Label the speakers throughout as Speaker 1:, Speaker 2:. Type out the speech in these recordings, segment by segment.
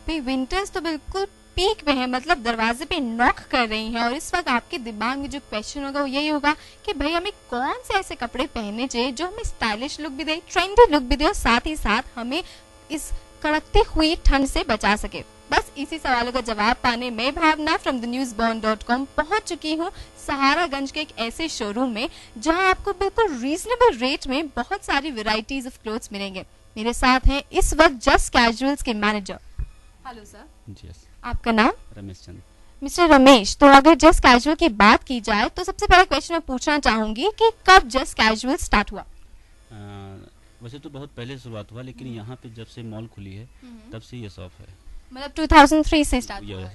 Speaker 1: पे विंटर्स तो बिल्कुल पीक पे है, मतलब दरवाजे पे नॉक कर रही हैं, और इस वक्त आपके दिमाग में जो क्वेश्चन होगा वो यही होगा कि भाई हमें कौन से ऐसे कपड़े पहनने चाहिए जो हमें स्टाइलिश लुक भी दे, ट्रेंडी लुक भी दे, और साथ ही साथ हमें इस कड़कती हुई ठंड से बचा सके। बस इसी सवालों का जवाब पाने मैं भावना फ्रॉम द newsborn.com पहुंच चुकी हूं सहारागंज के एक ऐसे शोरूम में जहां आपको बिल्कुल रीजनेबल रेट में बहुत सारी वैरायटीज ऑफ क्लोथ्स मिलेंगे। मेरे साथ हैं इस वक्त जस्ट कैजुअल्स के मैनेजर। Hello sir.
Speaker 2: जी,
Speaker 1: आपका नाम?
Speaker 2: रमेश चंद।
Speaker 1: मिस्टर रमेश, तो अगर जस्ट कैजुअल की बात की जाए तो सबसे पहला क्वेश्चन मैं पूछना चाहूंगी कि कब जस्ट कैजुअल स्टार्ट हुआ?
Speaker 2: वैसे तो बहुत पहले शुरुआत हुआ, लेकिन यहाँ पे जब से मॉल खुली है तब से ये शॉप है।
Speaker 1: मतलब 2003 से स्टार्ट हुआ?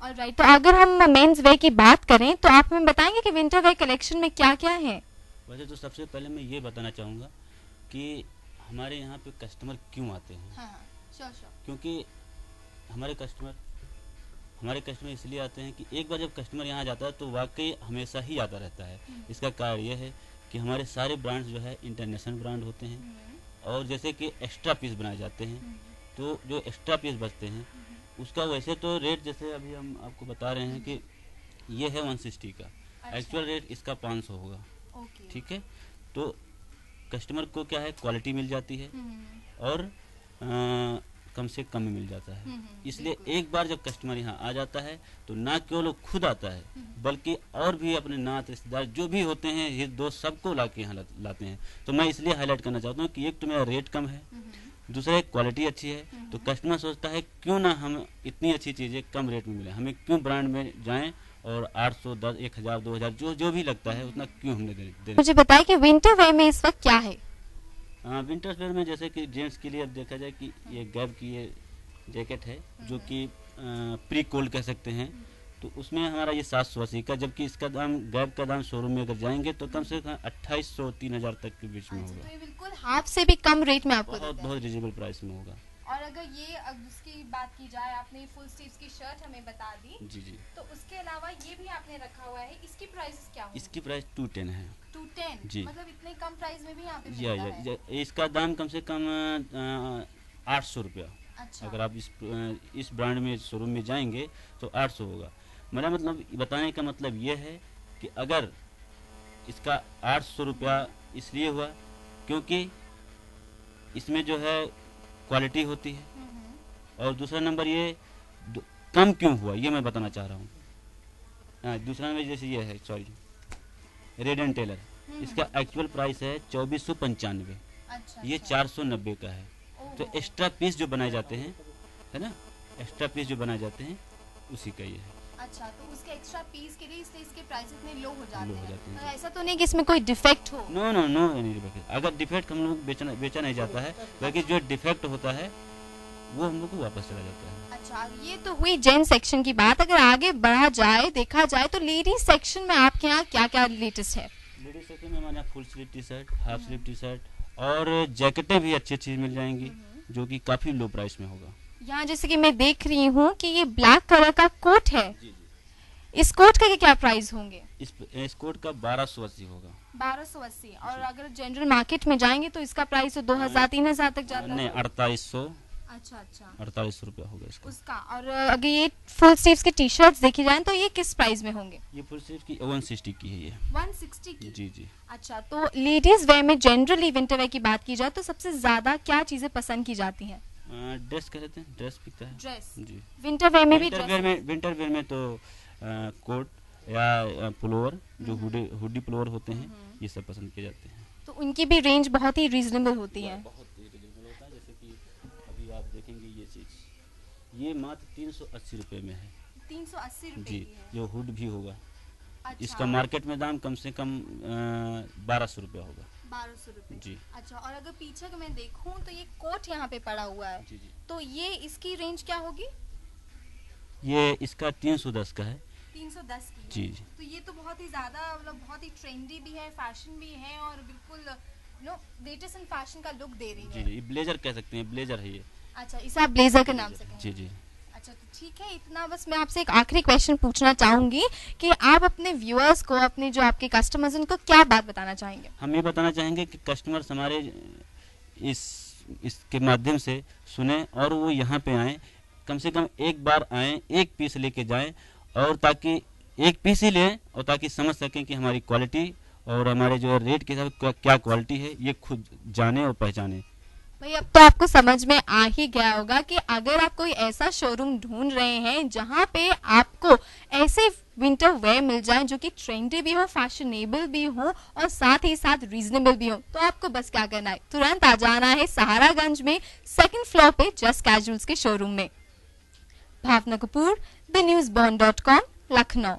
Speaker 1: ऑलराइट, तो अगर हम मेंस वेयर की बात करें तो आप हमें बताएंगे कि विंटर वेयर कलेक्शन में क्या क्या है?
Speaker 2: वैसे तो सबसे पहले मैं ये बताना चाहूँगा कि हमारे यहाँ पे कस्टमर क्यों आते हैं।
Speaker 1: श्योर।
Speaker 2: क्योंकि हमारे कस्टमर इसलिए आते हैं कि एक बार जब कस्टमर यहाँ जाता है तो वाकई हमेशा ही आता रहता है। इसका कारण यह है कि हमारे सारे ब्रांड्स जो है इंटरनेशनल ब्रांड होते हैं, और जैसे कि एक्स्ट्रा पीस बनाए जाते हैं, तो जो एक्स्ट्रा पीस बचते हैं उसका वैसे तो रेट जैसे अभी हम आपको बता रहे हैं कि ये है 160 का। एक्चुअल रेट इसका 500 होगा। ठीक है, तो कस्टमर को क्या है, क्वालिटी मिल जाती है और कम से कम में मिल जाता है। इसलिए एक बार जब कस्टमर यहाँ आ जाता है तो ना केवल वो खुद आता है बल्कि और भी अपने नात रिश्तेदार जो भी होते हैं हित दोस्त सबको ला के यहाँ लाते हैं। तो मैं इसलिए हाईलाइट करना चाहता हूँ कि एक तो मेरा रेट कम है, दूसरा क्वालिटी अच्छी है, तो कस्टमर सोचता है क्यों ना हम इतनी अच्छी चीज़ें कम रेट में मिले, हमें क्यों ब्रांड में जाएं और 800, 10, 1000, 2000 जो भी लगता है उतना क्यों हमने दे।
Speaker 1: मुझे बताइए कि विंटर वेयर में इस वक्त क्या है?
Speaker 2: विंटर वेयर में जैसे कि जेंट्स के लिए अब देखा जाए कि ये गैप की ये जैकेट है जो कि प्री कोल्ड कह सकते हैं, तो उसमें हमारा ये 780 का, जबकि इसका दाम गैप का दाम शोरूम में अगर जाएंगे तो कम से कम 2800 3000 तक के बीच में होगा।
Speaker 1: तो ये बिल्कुल हाफ से भी कम रेट में आपको
Speaker 2: बहुत रिजनेबल प्राइस में होगा।
Speaker 1: और अगर उसकी बात की जाए, आपने फुल स्लीव्स की शर्ट हमें बता दी।
Speaker 2: जी।
Speaker 1: तो उसके अलावा ये भी आपने रखा हुआ है, इसकी प्राइस क्या होगी?
Speaker 2: इसकी प्राइस 210 है।
Speaker 1: 210
Speaker 2: जी,
Speaker 1: मतलब इतने कम प्राइस में भी यहाँ पे मिलता है?
Speaker 2: इसका दाम कम से कम 800 रुपया।
Speaker 1: अच्छा।
Speaker 2: अगर आप इस ब्रांड में शोरूम में जाएंगे तो 800 होगा। मेरा मतलब बताने का मतलब ये है कि अगर इसका 800 रुपया इसलिए हुआ क्योंकि इसमें जो है क्वालिटी होती है, और दूसरा नंबर ये कम क्यों हुआ ये मैं बताना चाह रहा हूँ। दूसरा नंबर जैसे ये है, सॉरी, रेड एंड टेलर, इसका एक्चुअल प्राइस है 2495।
Speaker 1: अच्छा,
Speaker 2: ये 490 का है। तो एक्स्ट्रा पीस जो बनाए जाते हैं, है ना, एक्स्ट्रा पीस जो बनाए जाते हैं उसी का ये है।
Speaker 1: अच्छा, तो उसके एक्स्ट्रा पीस के लिए इसलिए इसके प्राइस इतने लो हो जाते हैं।
Speaker 2: तो
Speaker 1: ऐसा तो नहीं कि इसमें कोई डिफेक्ट हो?
Speaker 2: नो नहीं डिफेक्ट। अगर डिफेक्ट हम लोग बेचा नहीं जाता है, बल्कि जो डिफेक्ट होता है वो हम लोग को वापस चला जाता है।
Speaker 1: अच्छा, ये तो हुई जेंट सेक्शन की बात। अगर आगे बढ़ा जाए, देखा जाए तो लेडीज सेक्शन में आपके यहाँ क्या क्या लेटेस्ट है?
Speaker 2: लेडीज सेक्शन में हमारे यहाँ full sleeve T shirt, half sleeve T shirt और जैकेटें भी अच्छी अच्छी मिल जाएंगी जो कि काफी लो प्राइस में होगा।
Speaker 1: यहाँ जैसे कि मैं देख रही हूँ कि ये ब्लैक कलर का कोट है।
Speaker 2: जी।
Speaker 1: इस कोट का क्या प्राइस होंगे?
Speaker 2: इस कोट का 1280 होगा।
Speaker 1: 1280। और अगर जनरल मार्केट में जाएंगे तो इसका प्राइस तो 2000-3000 तक जाता है।
Speaker 2: नहीं, 4800।
Speaker 1: अच्छा
Speaker 2: 48 रुपया होगा इसका।
Speaker 1: उसका। और अगर ये फुल स्लीव्स की टी शर्ट्स देखी जाए तो ये किस प्राइस में होंगे?
Speaker 2: ये फुल स्लीव की 160 की है। ये
Speaker 1: 160 की?
Speaker 2: जी।
Speaker 1: अच्छा, तो लेडीज वेयर में जनरली विंटर वेयर की बात की जाए तो सबसे ज्यादा क्या चीजें पसंद की जाती हैं?
Speaker 2: ड्रेस कहते हैं, ड्रेस बिकता है।
Speaker 1: ड्रेस?
Speaker 2: जी।
Speaker 1: विंटर वेयर में भी
Speaker 2: विंटर वेयर में तो कोट या पुलोवर, जो हुडी पुलोवर होते हैं, ये सब पसंद किए जाते हैं।
Speaker 1: तो उनकी भी रेंज बहुत ही रीजनेबल होती है।
Speaker 2: बहुत रीजनेबल होता है। जैसे कि अभी आप देखेंगे ये चीज, ये मात्र 380 रुपए में है।
Speaker 1: 380 रुपए
Speaker 2: जी,
Speaker 1: की है।
Speaker 2: जो हुड भी होगा।
Speaker 1: अच्छा।
Speaker 2: इसका मार्केट में दाम कम से कम 1200 रुपया होगा।
Speaker 1: 1200 रुपए?
Speaker 2: जी।
Speaker 1: अच्छा, और अगर पीछे का मैं देखूं तो ये कोट यहाँ पे पड़ा हुआ है।
Speaker 2: जी।
Speaker 1: तो ये इसकी रेंज क्या होगी?
Speaker 2: ये इसका 310 का है।
Speaker 1: 310 की?
Speaker 2: जी।
Speaker 1: तो ये तो बहुत ही ज्यादा, मतलब बहुत ही ट्रेंडी भी है, फैशन भी है, और बिल्कुल लेटेस्ट एंड फैशन का लुक दे रही है।
Speaker 2: जी, ब्लेजर कह सकते हैं, ब्लेजर है ये।
Speaker 1: अच्छा, इसे आप ब्लेजर के नाम से कहेंगे?
Speaker 2: जी।
Speaker 1: अच्छा, तो ठीक है, इतना बस मैं आपसे एक आखिरी क्वेश्चन पूछना चाहूंगी कि आप अपने व्यूअर्स को, अपने जो आपके कस्टमर्स उनको क्या बात बताना चाहेंगे?
Speaker 2: हम ये बताना चाहेंगे कि कस्टमर्स हमारे इसके माध्यम से सुने और वो यहाँ पे आए। कम से कम एक बार आएँ, एक पीस लेके जाएं, और ताकि एक पीस ही लें और ताकि समझ सकें कि हमारी क्वालिटी और हमारे जो है रेट के हिसाब से क्या क्वालिटी है, ये खुद जाने और पहचाने।
Speaker 1: भाई अब तो आपको समझ में आ ही गया होगा कि अगर आप कोई ऐसा शोरूम ढूंढ रहे हैं जहां पे आपको ऐसे विंटर वेयर मिल जाए जो कि ट्रेंडी भी हो, फैशनेबल भी हो और साथ ही साथ रीजनेबल भी हो, तो आपको बस क्या करना है, तुरंत आ जाना है सहारागंज में 2nd फ्लोर पे जस्ट कैजुअल्स के शोरूम में। भावना कपूर, द न्यूज़ बॉन्ड.com, लखनऊ।